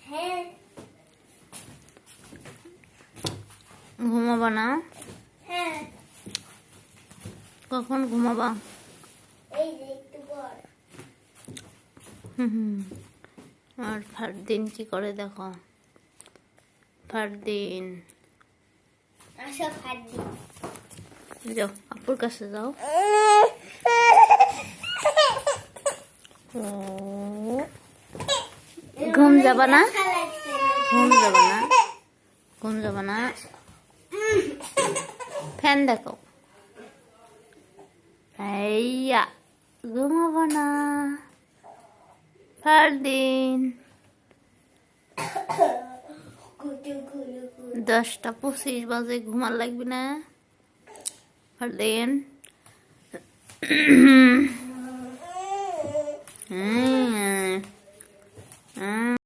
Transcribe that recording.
হ্যাঁ ঘুমাবা না? হ্যাঁ কখন ঘুমাবা? এই যে একটু পর। আর ফারদিন কি করে দেখো। ফারদিন আসো ফাড়ি যাও আপুর কাছে যাও। ও, ঘুম যাবা না? ঘুম যাবা না? ঘুম যাবা না? ফ্যান দেখো। এইয়া ঘুমাবো না ফারদিন। 10:25 বাজে, ঘুমার লাগবে না ফারদিন?